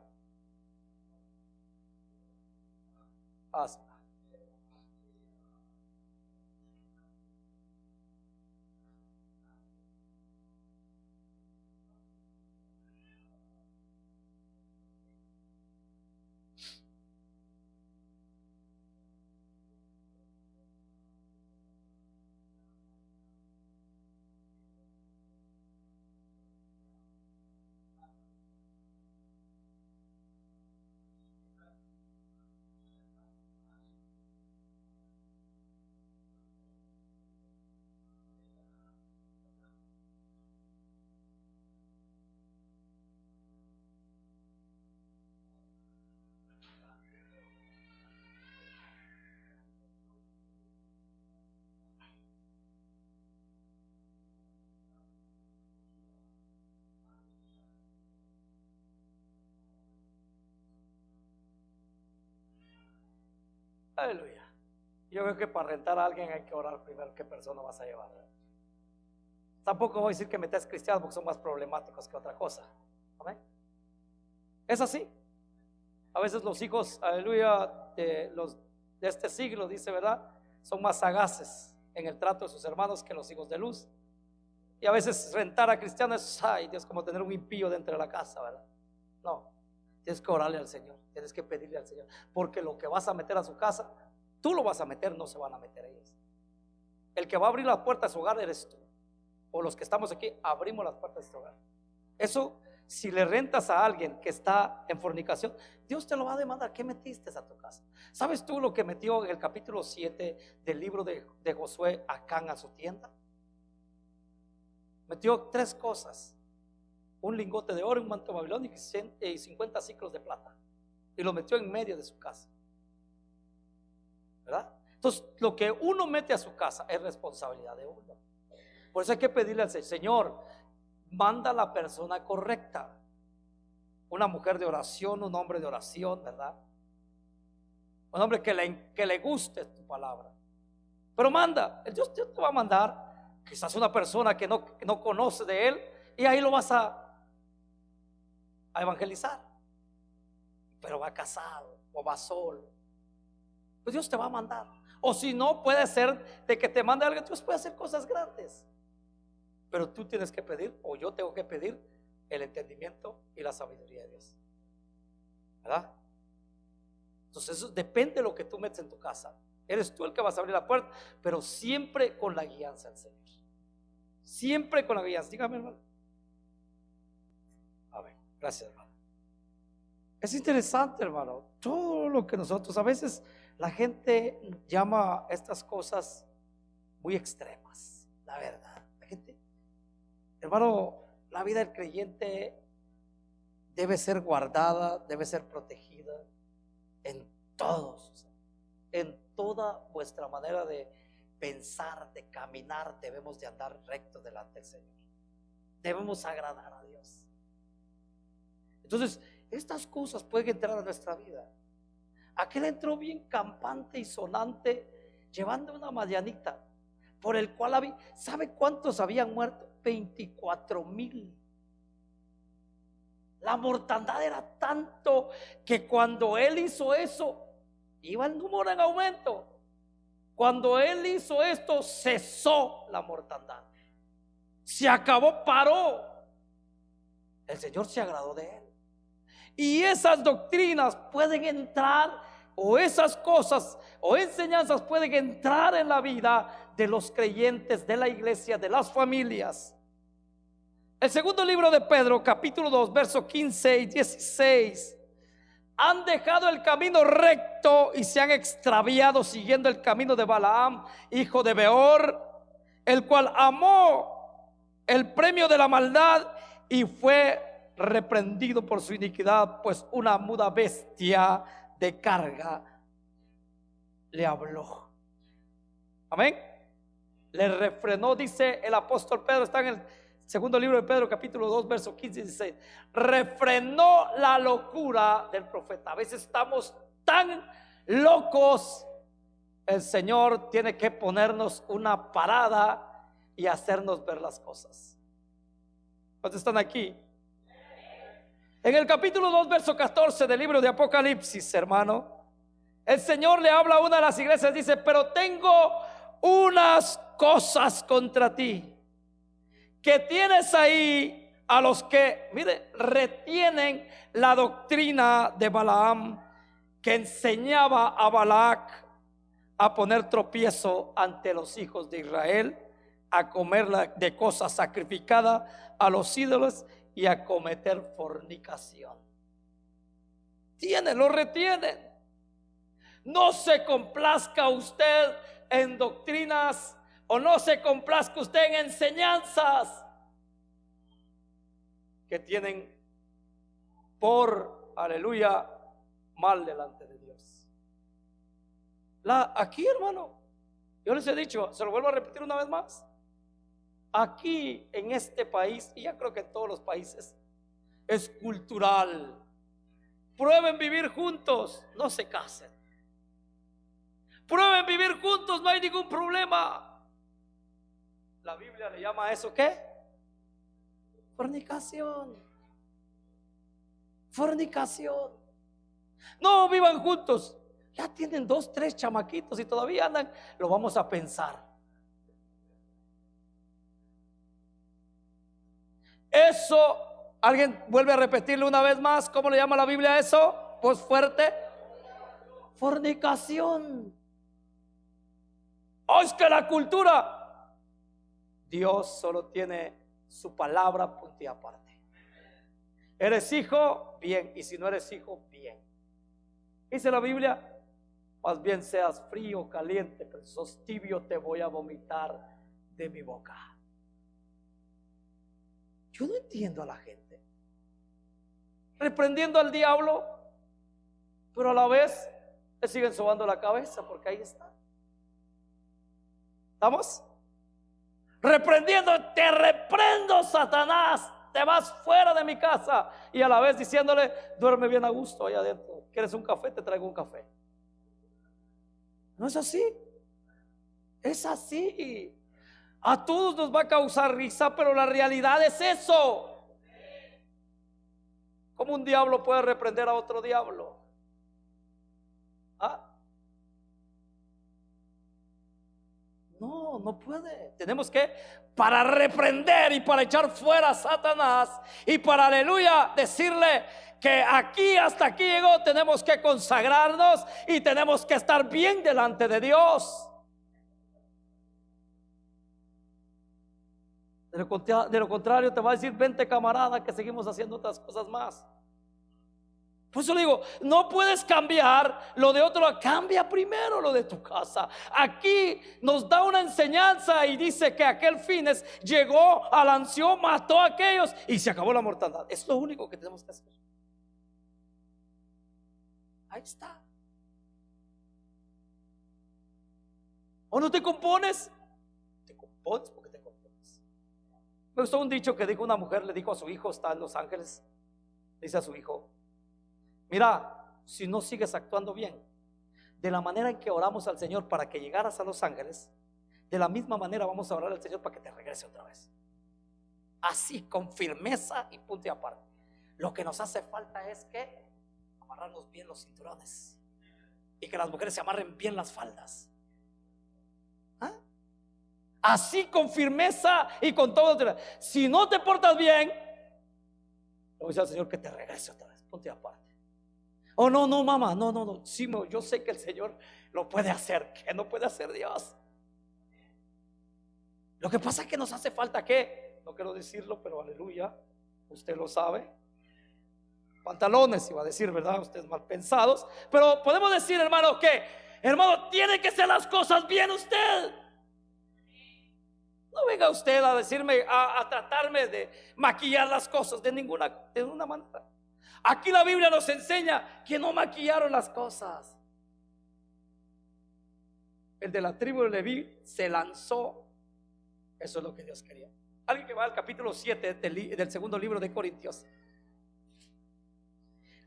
Hazla. Aleluya. Yo creo que para rentar a alguien hay que orar primero qué persona vas a llevar. Tampoco voy a decir que metes cristianos porque son más problemáticos que otra cosa. Amén. Es así. A veces los hijos, aleluya, de este siglo, dice, ¿verdad? Son más sagaces en el trato de sus hermanos que los hijos de luz. Y a veces rentar a cristianos es, ay Dios, como tener un impío dentro de la casa, ¿verdad? No, tienes que orarle al Señor, tienes que pedirle al Señor, porque lo que vas a meter a su casa, tú lo vas a meter, no se van a meter ellos. El que va a abrir las puertas de su hogar eres tú, o los que estamos aquí abrimos las puertas de su hogar. Eso, si le rentas a alguien que está en fornicación, Dios te lo va a demandar. ¿Qué metiste a tu casa? ¿Sabes tú lo que metió en el capítulo 7 del libro de Josué Acán a su tienda? Metió 3 cosas: un lingote de oro, un manto babilónico y 50 ciclos de plata, y lo metió en medio de su casa, ¿verdad? Entonces, lo que uno mete a su casa es responsabilidad de uno. Por eso hay que pedirle al Señor, manda a la persona correcta, una mujer de oración, un hombre de oración, ¿verdad? Un hombre que le guste tu palabra. Pero manda, Dios te va a mandar quizás una persona que no conoce de Él, y ahí lo vas a evangelizar. Pero va casado o va solo, pues Dios te va a mandar. O si no, puede ser de que te mande alguien. Dios puede hacer cosas grandes, pero tú tienes que pedir, o yo tengo que pedir, el entendimiento y la sabiduría de Dios, ¿verdad? Entonces eso depende de lo que tú metes en tu casa. Eres tú el que vas a abrir la puerta, pero siempre con la guianza del Señor. Siempre con la guianza. Dígame, hermano. A ver, gracias, hermano. Es interesante, hermano, todo lo que nosotros, a veces la gente llama estas cosas muy extremas, la verdad. La gente, hermano, la vida del creyente debe ser guardada, debe ser protegida en todos, en toda vuestra manera de pensar, de caminar. Debemos de andar recto delante del Señor, debemos agradar a Dios. Entonces, estas cosas pueden entrar a nuestra vida. Aquel entró bien campante y sonante, llevando una madianita, por el cual ¿sabe cuántos habían muerto? 24,000. La mortandad era tanto que cuando él hizo eso, iba el número en aumento. Cuando él hizo esto, cesó la mortandad, se acabó, paró. El Señor se agradó de él. Y esas doctrinas pueden entrar, o esas cosas o enseñanzas pueden entrar en la vida de los creyentes, de la iglesia, de las familias. El segundo libro de Pedro, capítulo 2, versos 15 y 16. han dejado el camino recto y se han extraviado siguiendo el camino de Balaam, hijo de Beor, el cual amó el premio de la maldad y fue reprendido por su iniquidad, pues una muda bestia de carga le habló. Amén. Le refrenó, dice el apóstol Pedro, está en el segundo libro de Pedro, capítulo 2, verso 15 y 16. Refrenó la locura del profeta. A veces estamos tan locos, el Señor tiene que ponernos una parada y hacernos ver las cosas. ¿Cuántos están aquí? En el capítulo 2, verso 14 del libro de Apocalipsis, hermano, el Señor le habla a una de las iglesias, dice: pero tengo unas cosas contra ti, que tienes ahí a los que, mire, retienen la doctrina de Balaam, que enseñaba a Balac a poner tropiezo ante los hijos de Israel, a comer de cosas sacrificadas a los ídolos y a cometer fornicación. Lo retienen. No se complazca usted en doctrinas, o no se complazca usted en enseñanzas que tienen por, aleluya, mal delante de Dios. Aquí, hermano, yo les he dicho, se lo vuelvo a repetir una vez más. Aquí en este país, y ya creo que en todos los países, es cultural. Prueben vivir juntos, no se casen. Prueben vivir juntos, no hay ningún problema. La Biblia le llama a eso, ¿qué? Fornicación. Fornicación. No vivan juntos. Ya tienen 2, 3 chamaquitos y todavía andan. Lo vamos a pensar. Eso, alguien vuelve a repetirle una vez más. ¿Cómo le llama la Biblia a eso? Pues fuerte. Fornicación. Oh, es que la cultura. Dios solo tiene su palabra, punto y aparte. ¿Eres hijo? Bien. Y si no eres hijo, bien. Dice la Biblia: más bien seas frío o caliente, pero si sos tibio te voy a vomitar de mi boca. Yo no entiendo a la gente reprendiendo al diablo, pero a la vez le siguen sobando la cabeza, porque ahí está. ¿Estamos? Reprendiendo: te reprendo, Satanás, te vas fuera de mi casa, y a la vez diciéndole: duerme bien a gusto allá adentro. ¿Quieres un café? Te traigo un café. ¿No es así? Es así. A todos nos va a causar risa, pero la realidad es eso. ¿Cómo un diablo puede reprender a otro diablo? ¿Ah? No, no puede. Tenemos que, para reprender y para echar fuera a Satanás y para, aleluya, decirle que aquí, hasta aquí llegó, tenemos que consagrarnos y tenemos que estar bien delante de Dios. De lo contrario te va a decir: vente, camarada, que seguimos haciendo otras cosas más. Por eso le digo, no puedes cambiar lo de otro, cambia primero lo de tu casa. Aquí nos da una enseñanza y dice que aquel Fines llegó, alanció, mató a aquellos y se acabó la mortandad. Es lo único que tenemos que hacer. Ahí está. ¿O no te compones? Te compones porque te compones. Me gustó un dicho que dijo una mujer, le dijo a su hijo, está en Los Ángeles, dice a su hijo: mira, si no sigues actuando bien, de la manera en que oramos al Señor para que llegaras a Los Ángeles, de la misma manera vamos a orar al Señor para que te regrese otra vez. Así, con firmeza y punto y aparte. Lo que nos hace falta es que amarrarnos bien los cinturones y que las mujeres se amarren bien las faldas. ¿Ah? Así, con firmeza y con todo. Si no te portas bien, le voy a decir al Señor que te regrese otra vez, punto y aparte. Oh, no, mamá, no. Sí, yo sé que el Señor lo puede hacer. ¿Qué no puede hacer Dios? Lo que pasa es que nos hace falta, ¿qué? No quiero decirlo, pero aleluya, usted lo sabe. pantalones, iba a decir, ¿verdad? Ustedes mal pensados. Pero podemos decir, hermano, que, hermano, tiene que hacer las cosas bien usted. No venga usted a decirme, a tratarme de maquillar las cosas de ninguna manera. Aquí la Biblia nos enseña que no maquillaron las cosas. El de la tribu de Leví se lanzó. Eso es lo que Dios quería. Alguien que va al capítulo 7 del segundo libro de Corintios.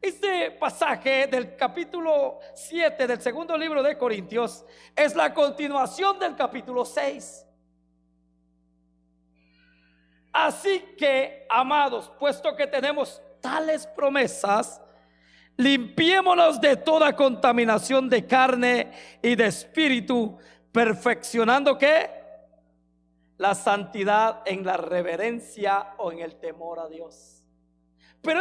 Este pasaje del capítulo 7 del segundo libro de Corintios es la continuación del capítulo 6. Así que, amados, puesto que tenemos tales promesas, limpiémonos de toda contaminación de carne y de espíritu, perfeccionando ¿qué? La santidad en la reverencia o en el temor a Dios. Pero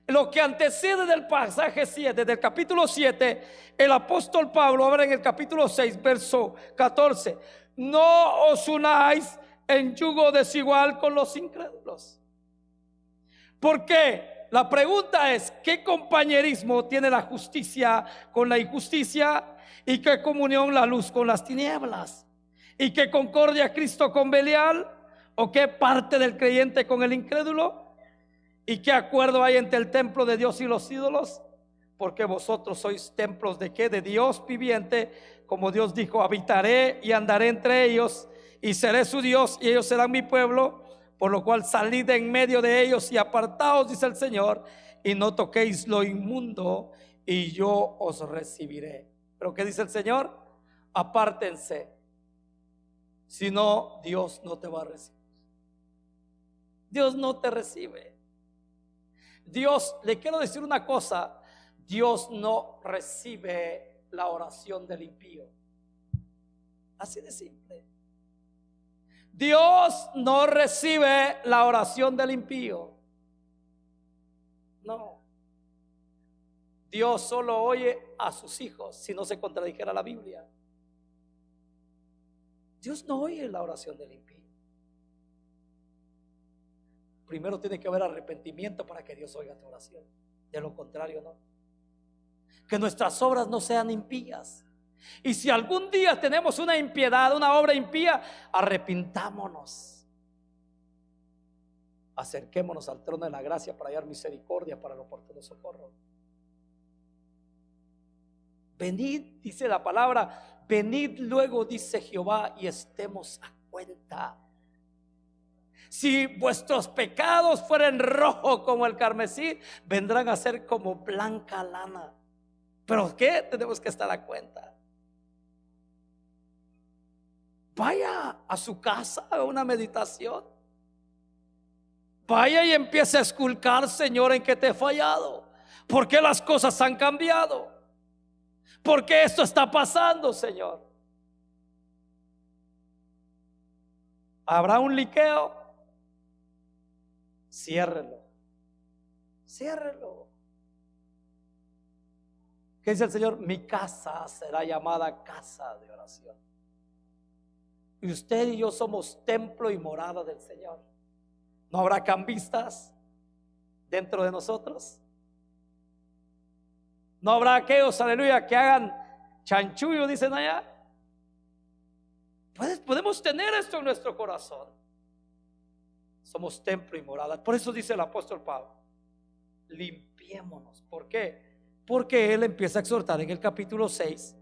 lo que antecede del pasaje 7, del capítulo 7, el apóstol Pablo habla en el capítulo 6, verso 14: no os unáis en yugo desigual con los incrédulos. ¿Por qué? La pregunta es: ¿qué compañerismo tiene la justicia con la injusticia? ¿Y qué comunión la luz con las tinieblas? ¿Y qué concordia Cristo con Belial? ¿O qué parte del creyente con el incrédulo? ¿Y qué acuerdo hay entre el templo de Dios y los ídolos? Porque vosotros sois templos de ¿qué? De Dios viviente. Como Dios dijo: habitaré y andaré entre ellos, y seré su Dios, y ellos serán mi pueblo. Por lo cual salid de en medio de ellos y apartaos, dice el Señor, y no toquéis lo inmundo, y yo os recibiré. Pero ¿qué dice el Señor? Apártense, si no, Dios no te va a recibir. Dios no te recibe. Dios, le quiero decir una cosa: Dios no recibe la oración del impío. Así de simple. Dios no recibe la oración del impío. No. Dios solo oye a sus hijos, si no se contradijera la Biblia. Dios no oye la oración del impío. Primero tiene que haber arrepentimiento para que Dios oiga tu oración. De lo contrario, no. Que nuestras obras no sean impías. Y si algún día tenemos una impiedad, una obra impía, arrepintámonos. Acerquémonos al trono de la gracia para hallar misericordia para el oportuno socorro. Venid, dice la palabra, venid luego, dice Jehová, y estemos a cuenta. Si vuestros pecados fueren rojos como el carmesí, vendrán a ser como blanca lana. ¿Pero qué? Tenemos que estar a cuenta. Vaya a su casa a una meditación. Vaya y empiece a esculcar: Señor, ¿en qué te he fallado? ¿Por qué las cosas han cambiado? ¿Por qué esto está pasando, Señor? ¿Habrá un liqueo? Ciérrelo. Ciérrelo. ¿Qué dice el Señor? Mi casa será llamada casa de oración. Y usted y yo somos templo y morada del Señor. ¿No habrá cambistas dentro de nosotros? ¿No habrá aquellos, aleluya, que hagan chanchullo, dicen allá? Podemos tener esto en nuestro corazón. Somos templo y morada. Por eso dice el apóstol Pablo: limpiémonos. ¿Por qué? Porque él empieza a exhortar en el capítulo 6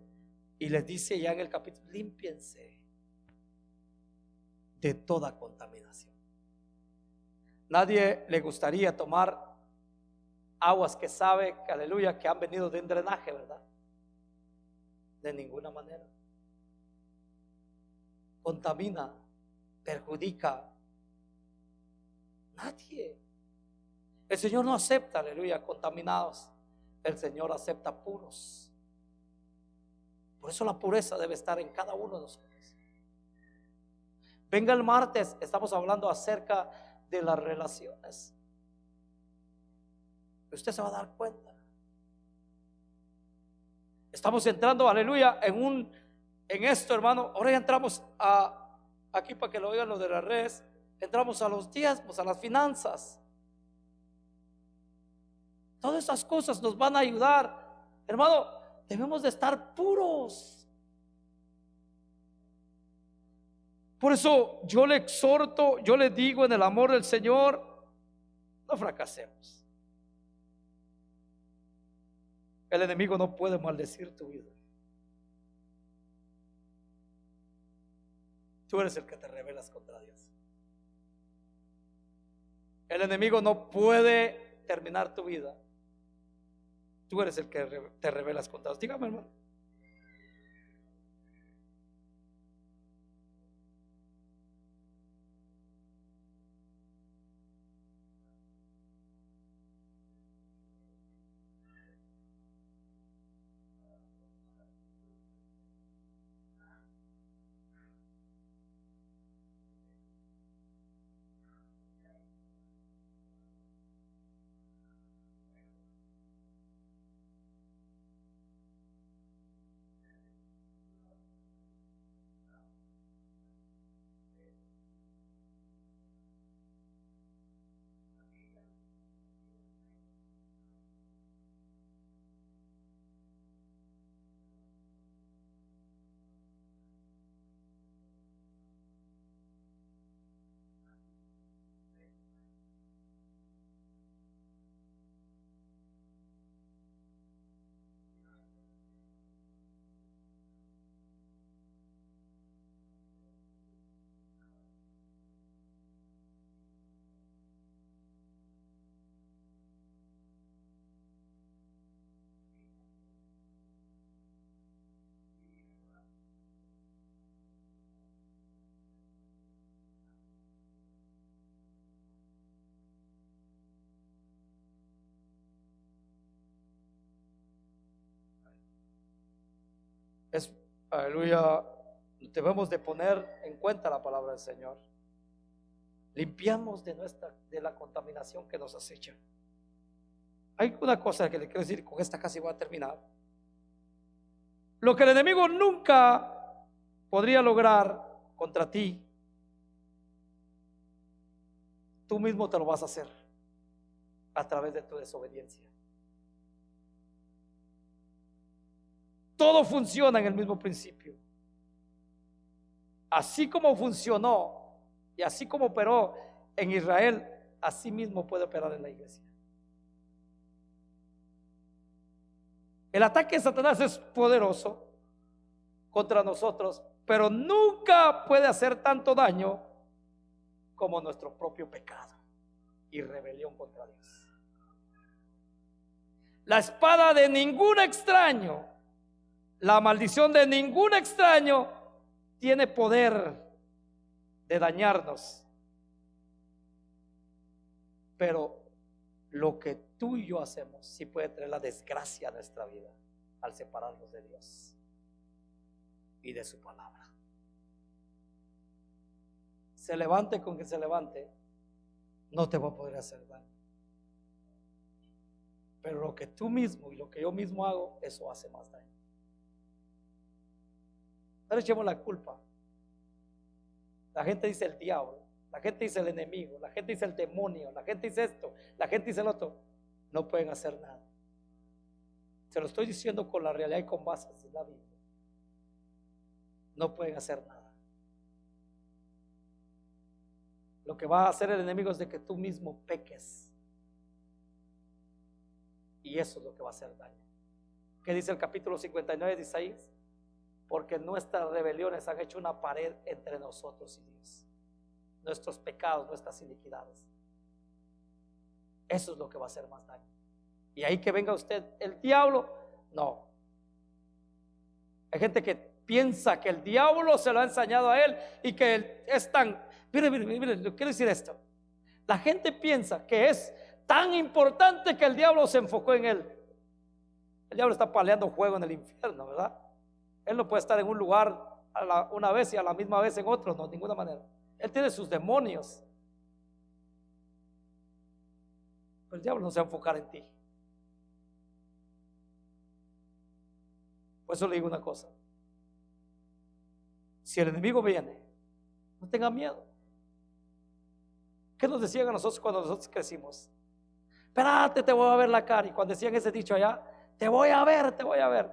y les dice ya en el capítulo: límpiense de toda contaminación. Nadie le gustaría tomar aguas que sabe, que aleluya, que han venido de un drenaje, ¿verdad? De ninguna manera. Contamina, perjudica. Nadie. El Señor no acepta, aleluya, contaminados. El Señor acepta puros. Por eso la pureza debe estar en cada uno de nosotros. Venga el martes, estamos hablando acerca de las relaciones. Usted se va a dar cuenta. Estamos entrando, aleluya, en esto, hermano. Ahora ya entramos aquí para que lo oigan los de las redes. Entramos a los diezmos, a las finanzas. Todas esas cosas nos van a ayudar. Hermano, debemos de estar puros. Por eso yo le exhorto, yo le digo en el amor del Señor, no fracasemos. El enemigo no puede maldecir tu vida. Tú eres el que te rebelas contra Dios. El enemigo no puede terminar tu vida. Tú eres el que te rebelas contra Dios. Dígame, hermano. Aleluya, debemos de poner en cuenta la palabra del Señor. Limpiamos de la contaminación que nos acecha. Hay una cosa que le quiero decir, con esta casi voy a terminar. Lo que el enemigo nunca podría lograr contra ti, tú mismo te lo vas a hacer a través de tu desobediencia. Todo funciona en el mismo principio. Así como funcionó y así como operó en Israel, así mismo puede operar en la iglesia. El ataque de Satanás es poderoso contra nosotros, pero nunca puede hacer tanto daño como nuestro propio pecado y rebelión contra Dios. La espada de ningún extraño, la maldición de ningún extraño tiene poder de dañarnos. Pero lo que tú y yo hacemos sí puede traer la desgracia a nuestra vida al separarnos de Dios y de su palabra. Se levante con que se levante, no te va a poder hacer daño. Pero lo que tú mismo y lo que yo mismo hago, eso hace más daño. No le echemos la culpa. La gente dice el diablo, la gente dice el enemigo, la gente dice el demonio, la gente dice esto, la gente dice el otro. No pueden hacer nada. Se lo estoy diciendo con la realidad y con bases de la Biblia. No pueden hacer nada. Lo que va a hacer el enemigo es de que tú mismo peques. Y eso es lo que va a hacer daño. ¿Qué dice el capítulo 59 de Isaías? Porque nuestras rebeliones han hecho una pared entre nosotros y Dios. Nuestros pecados, nuestras iniquidades. Eso es lo que va a hacer más daño. Y ahí que venga usted, el diablo, no. Hay gente que piensa que el diablo se lo ha enseñado a él y que él es tan, mire, quiero decir esto. La gente piensa que es tan importante que el diablo se enfocó en él. El diablo está peleando fuego en el infierno, ¿verdad? Él no puede estar en un lugar una vez y a la misma vez en otro, no, de ninguna manera. Él tiene sus demonios. Pero el diablo no se va a enfocar en ti. Por eso le digo una cosa. Si el enemigo viene, no tenga miedo. ¿Qué nos decían a nosotros cuando nosotros crecimos? espérate, te voy a ver la cara. Y cuando decían ese dicho allá, te voy a ver, te voy a ver,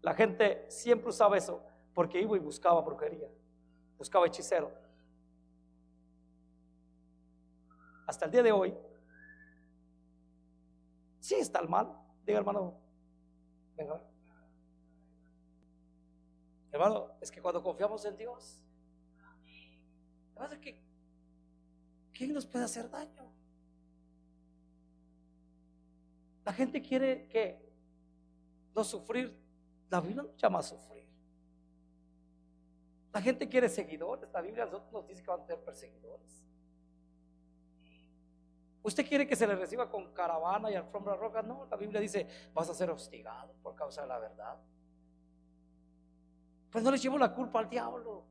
la gente siempre usaba eso porque iba y buscaba brujería, buscaba hechicero. Hasta el día de hoy, sí está el mal. Diga, hermano, venga. Hermano, es que cuando confiamos en Dios, hermano, ¿quién nos puede hacer daño? La gente quiere que no sufrir. La Biblia nos llama a sufrir. La gente quiere seguidores. La Biblia nos dice que van a tener perseguidores. ¿Usted quiere que se le reciba con caravana y alfombra roja? No, la Biblia dice, vas a ser hostigado por causa de la verdad. Pues no le llevo la culpa al diablo,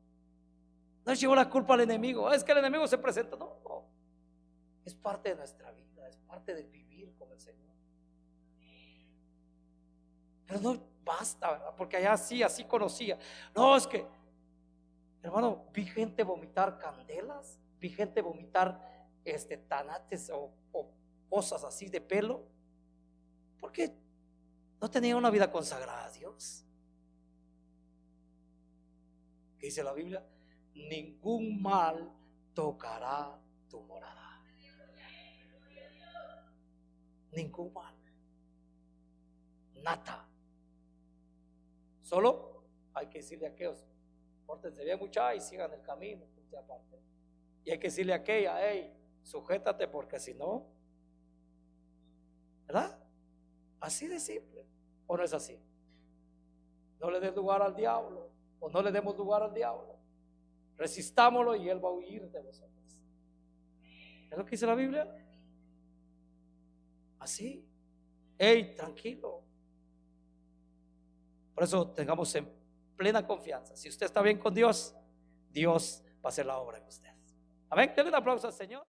no le llevo la culpa al enemigo. Es que el enemigo se presenta. No, no. Es parte de nuestra vida, es parte del vivir con el Señor. Pero no basta, ¿verdad? Porque allá sí, así conocía. No, es que, hermano, vi gente vomitar candelas, vi gente vomitar tanates o cosas así de pelo, porque no tenía una vida consagrada a Dios. ¿Qué dice la Biblia? Ningún mal tocará tu morada. Ningún mal. Nada. Solo hay que decirle a aquellos, pórtense bien muchachos y sigan el camino. Y hay que decirle a aquella, hey, sujétate porque si no, ¿verdad? Así de simple. ¿O no es así? No le des lugar al diablo, o no le demos lugar al diablo. Resistámoslo y él va a huir de nosotros. ¿Es lo que dice la Biblia? Así. Hey, tranquilo. Por eso tengamos en plena confianza. Si usted está bien con Dios, Dios va a hacer la obra en usted. Amén. Denle un aplauso al Señor.